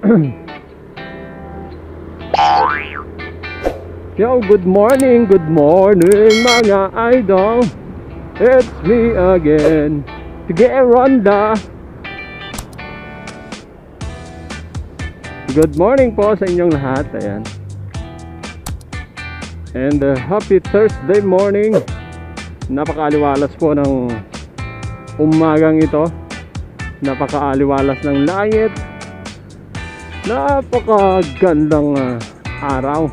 Yo, good morning mga idol. It's me again, Tige Ronda. Good morning po sa inyong lahat. Ayan. And happy Thursday morning. Napakaaliwalas po ng umagang ito. Napakaaliwalas ng langit. Napakagandang araw.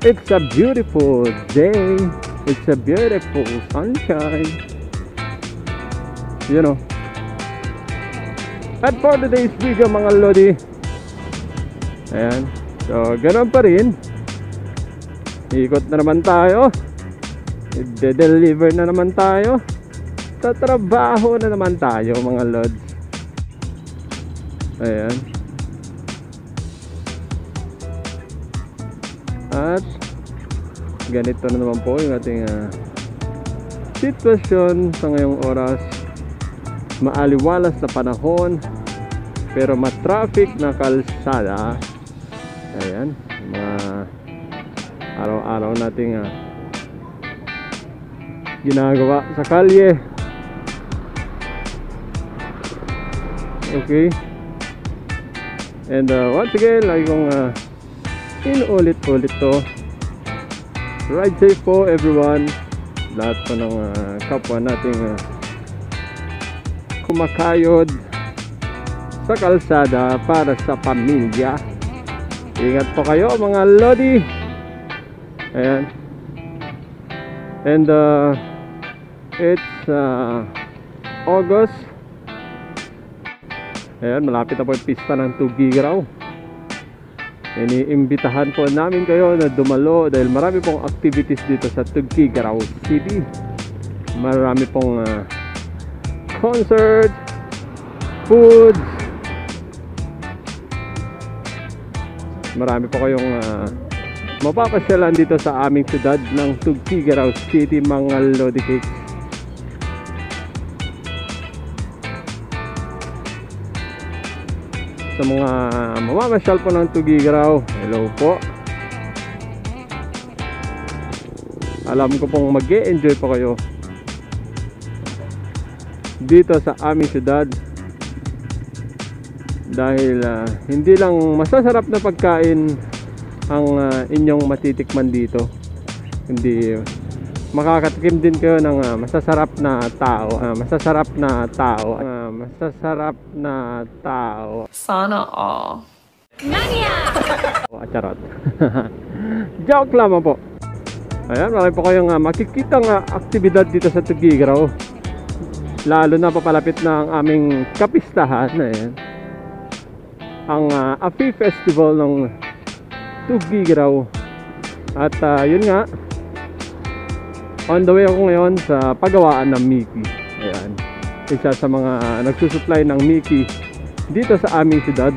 It's a beautiful day. It's a beautiful sunshine. You know. At for today's video mga lodi, ayan, so ganoon pa rin. Ikot na naman tayo. I-deliver na naman tayo. Tatrabaho na naman tayo mga lods. Ayan. At ganito na naman po yung ating sitwasyon sa ngayong oras. Maaliwalas na panahon pero matraffic na kalsada. Ayan, mga araw-araw nating ginagawa sa kalye. Okay. And once again, lagi kong inulit-ulit to. Ride safe po everyone. Lahat po ng kapwa nating kumakayod sa kalsada para sa pamilya. Ingat po kayo mga lodi. Ayan. And it's August. Ayan, malapit na po yung pista ng Tugigaraw. Iniimbitahan po namin kayo na dumalo dahil marami pong activities dito sa Tugigaraw City. Marami pong concert, foods. Marami po kayong mapapasyalan dito sa aming siyudad ng Tugigaraw City mga lodi cakes. Sa mga mamamasyal po ng Tugigaraw, hello po. Alam ko pong mag-e-enjoy po kayo dito sa aming syudad dahil hindi lang masasarap na pagkain ang inyong matitikman dito, hindi makakatikim din kayo ng masasarap na tao, masasarap na tao. Sana all. Mania! Charot. Joke lamang po. Ayan, marami po kayong makikitang aktibidad dito sa Tugigaraw. Lalo na papalapit na ang aming kapistahan. Ayan. Ang AFI Festival ng Tugigaraw. At yun nga, on the way ako ngayon sa paggawaan ng Mickey. Ayan. Isa sa mga nagsusupply ng Mickey dito sa aming siyudad.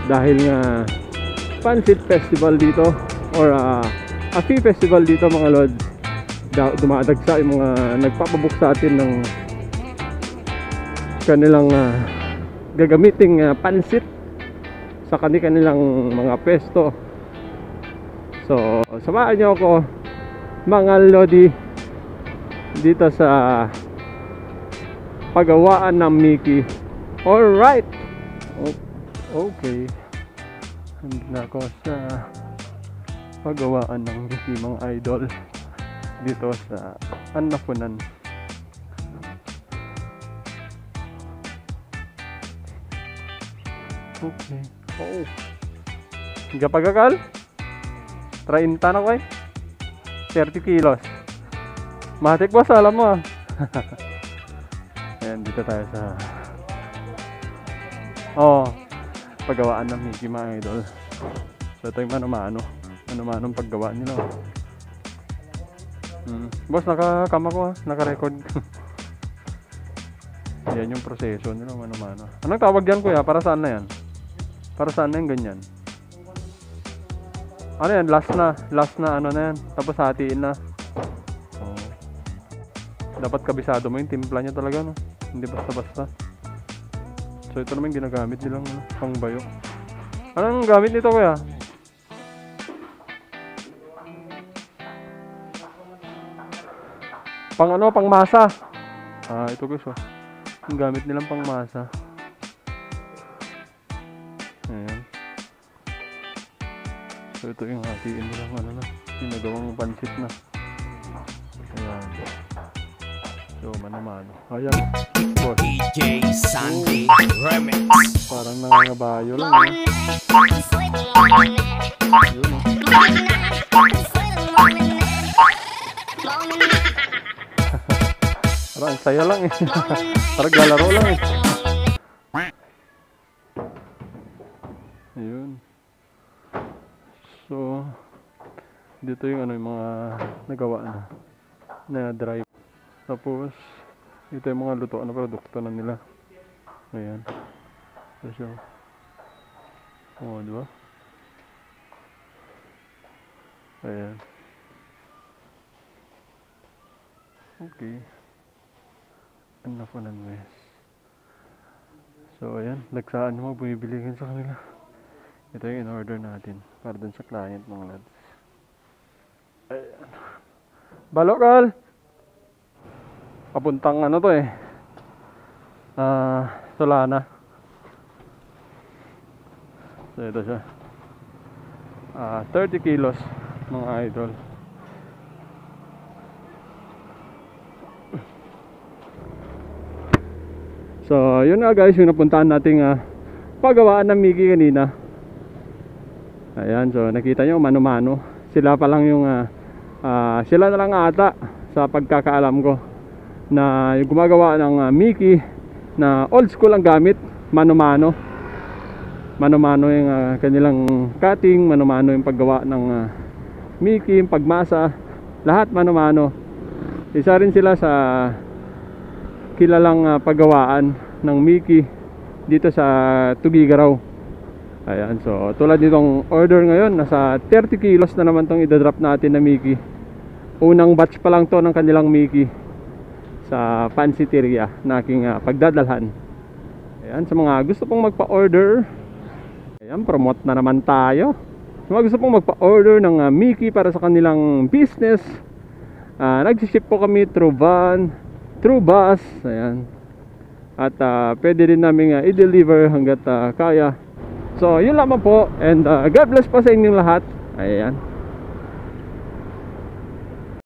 Dahil nga Pansit Festival dito or AFI Festival dito mga lods. Dumadagsa yung mga nagpapabook sa atin ng kanilang gagamiting pansit sa kanilang mga pesto. So samahan nyo ako mga lodi dito sa paggawaan ng Mickey. Alright. Okay. Hindi na ako sa paggawaan ng Mickey mga idol dito sa Anapunan. Okay. Oh. Gapagakal? 30 na ko 30 kilos. Matik boss, alam mo. Ayan, dito tayo sa paggawaan ng Mickey mga idol. So ito yung mano-manong paggawa nila. Boss, nakakama ko naka-record. Yan yung proseso nila mano-mano. Anong tawag yan kuya? Para saan na yan? Para saan na yung ganyan? Ano yan? Last na ano na yan. Tapos hatiin na. Dapat kabisado mo yung timpla niya talaga, no? Hindi basta-basta. So ito naman ginagamit nilang pangbayo. Anong gamit nito kuya? Pang ano, pang masa. Ito guys, oh. Yung gamit nilang pang masa. Ayan. So ito yung hatiin nilang ano na, ginagawang pansit na. Ayan. So mano-mano. Ayan. Boss. DJ Sandy Remix. Parang nangangabayo lang. Eh. Yun, oh. Parang ang saya lang eh. Parang galaro lang eh. Ayun. So, dito yung ano yung mga nagawa na drive. Tapos, ito yung mga luto na produkto na nila. Ayan. So, oh, diba? Ayan. Okay. Enough on West. So, ayan. Lagsaan mo, bumibili ka sa kanila. Ito yung in-order natin para dun sa client ng lads. Ayan. Balokal! Papuntang ano to eh. Solana. So, ito siya. 30 kilos mga idol. So, yun nga guys, yung napuntahan nating paggawaan ng Mickey kanina. Ayan, so nakita nyo, mano-mano. Sila pa lang yung, sila na lang ata sa pagkakaalam ko na yung gumagawa ng Mickey na old school ang gamit, mano-mano. Mano-mano yung kanilang cutting, mano-mano yung paggawa ng Mickey, yung pagmasa, lahat mano-mano. Isa rin sila sa kilalang paggawaan ng Mickey dito sa Tugigaraw. Ayan, so tulad nitong order ngayon, nasa 30 kilos na naman tong idadrop natin na Mickey. Unang batch pa lang to ng kanilang Mickey sa pansiteria na aking pagdadalhan. Ayan, sa mga gusto pong magpa-order, ayan, promote na naman tayo. Sa mga gusto pong magpa-order ng Mickey para sa kanilang business, nagsiship po kami through van, through bus, ayan. At pwede rin namin i-deliver hanggat kaya. So, yun lamang po. And God bless po sa inyong lahat. Ayan.